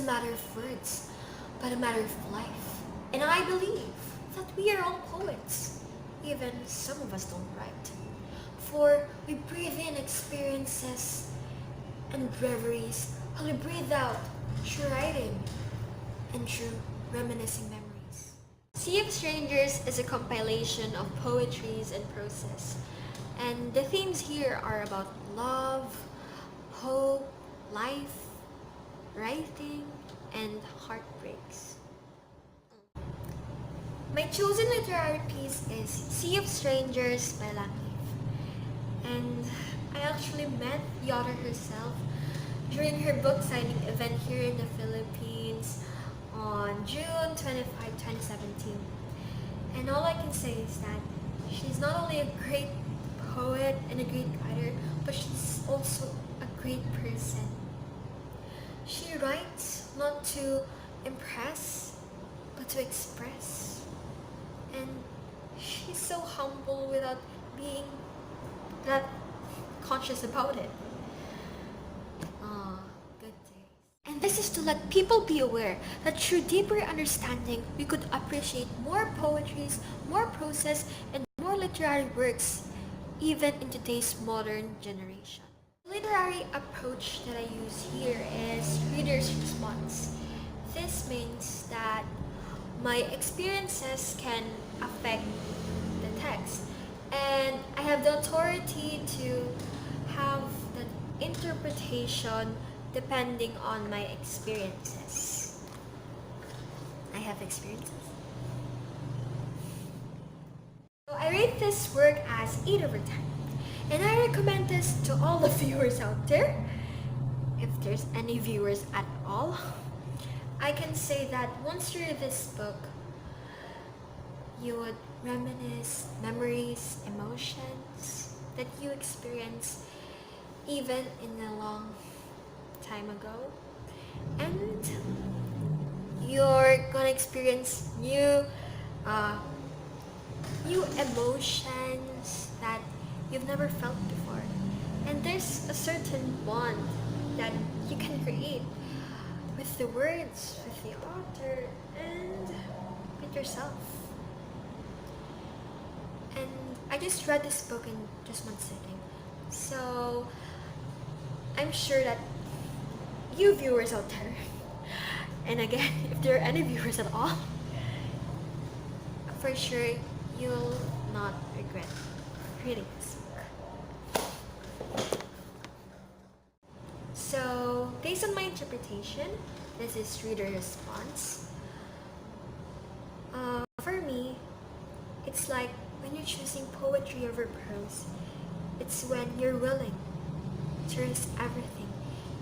matter of words, but a matter of life. And I believe that we are all poets, even some of us don't write. For we breathe in experiences and reveries, while we breathe out through writing and through reminiscing memories. Sea of Strangers is a compilation of poetries and proses, and the themes here are about love, hope, life, writing, and heartbreaks. My chosen literary piece is Sea of Strangers by Langleaf. And I actually met the author herself during her book signing event here in the Philippines on June 25, 2017. And all I can say is that she's not only a great poet and a great writer, but she's also a great person. She writes not to impress, but to express. And she's so humble without being that conscious about it. Good days. And this is to let people be aware that through deeper understanding, we could appreciate more poetries, more prose, and more literary works, even in today's modern generation. The literary approach that I use here is reader's response. This means that my experiences can affect the text, and I have the authority to have the interpretation depending on my experiences. I have experiences. So I rate this work as 8 over 10. And I recommend this to all the viewers out there. If there's any viewers at all, I can say that once you read this book, you would reminisce memories, emotions that you experienced even in a long time ago. And you're gonna experience new emotions that you've never felt before. And there's a certain bond that you can create with the words, with the author, and with yourself. And I just read this book in just one sitting. So I'm sure that you viewers out there, and again, if there are any viewers at all, for sure you'll not regret reading this book. So, based on my interpretation, this is reader response. For me, it's like when you're choosing poetry over prose, it's when you're willing to risk everything,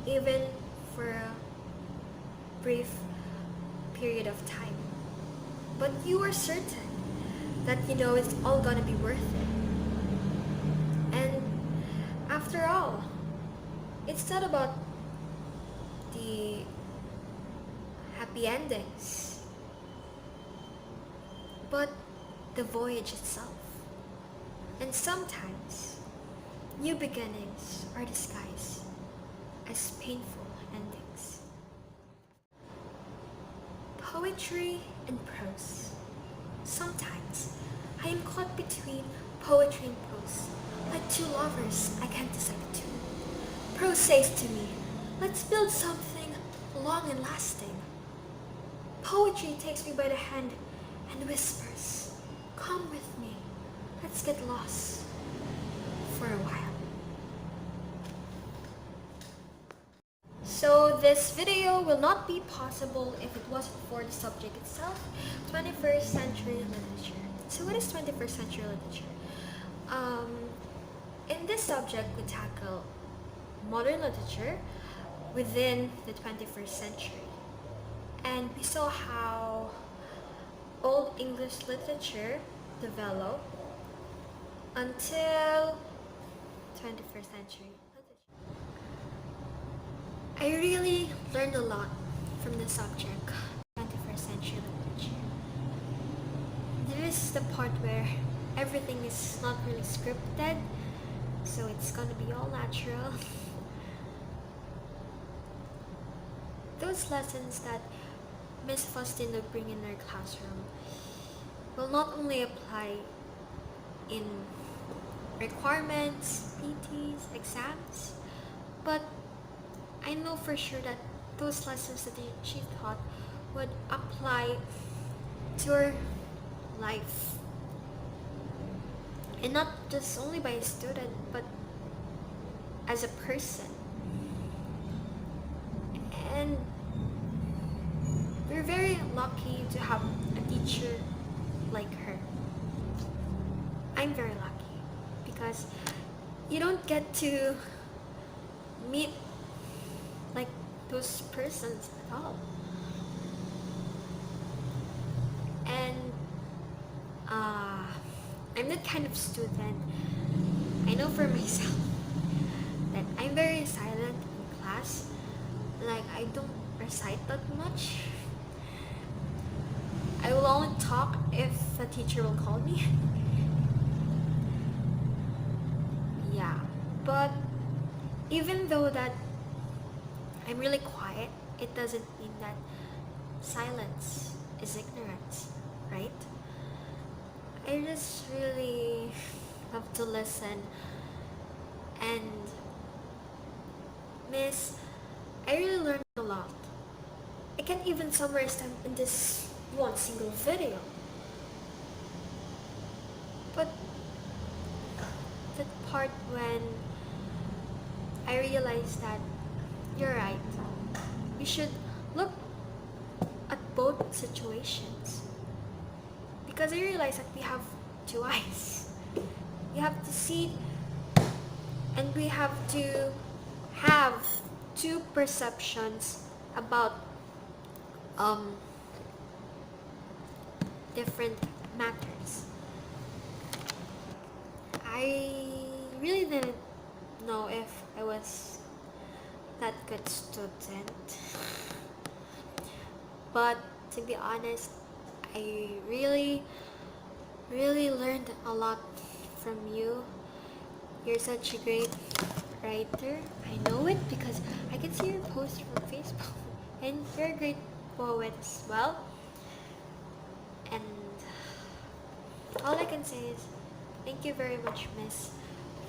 even for a brief period of time. But you are certain that you know it's all gonna be worth it. And after all, it's not about the happy endings, but the voyage itself. And sometimes, new beginnings are disguised as painful endings. Poetry and prose. Sometimes, I am caught between poetry and prose. Like two lovers, I can't decide between. Prose says to me, let's build something long and lasting. Poetry takes me by the hand and whispers, come with me, let's get lost for a while. So this video will not be possible if it wasn't for the subject itself, 21st century literature. So what is 21st century literature? In this subject, we tackle modern literature within the 21st century. And we saw how Old English literature developed until 21st century literature. I really learned a lot from the subject, 21st century literature. This is the part where everything is not really scripted, so it's gonna be all natural. those lessons that Miss Faustin would bring in our classroom will not only apply in requirements, PTs, exams, but I know for sure that those lessons that she taught would apply to her life. And not just only by a student, but as a person. And we're very lucky to have a teacher like her. I'm very lucky because you don't get to meet like those persons at all. And I'm that kind of student. I know for myself that I'm very silent in class. Like I don't recite that much. I will only talk if the teacher will call me. Yeah, but even though that I'm really quiet, it doesn't mean that silence is ignorance, right? I just really love to listen. And Miss, I really learned a lot. I can't even summarize them in this one single video. But that part when I realized that you're right. We should look at both situations. Because I realized that we have two eyes. We have to see and we have to have two perceptions about different matters. I really didn't know if I was that good student. But to be honest, I really learned a lot from you. You're such a great writer. I know it because I can see your posts from Facebook. And you're a great poet as well. And all I can say is thank you very much, Miss,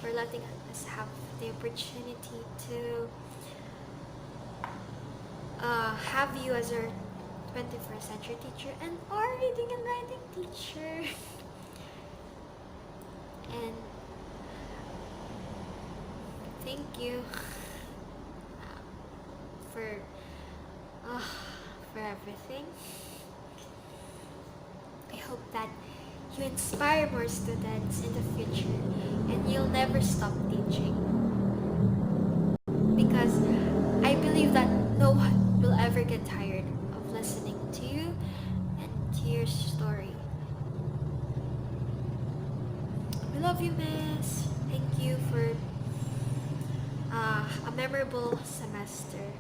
for letting us have the opportunity to have you as our 21st century teacher and our reading and writing teacher. And thank you for everything. I hope that you inspire more students in the future and you'll never stop teaching. Because I believe that no one will ever get tired of listening to you and to your story. We love you, Miss. Thank you for a memorable semester.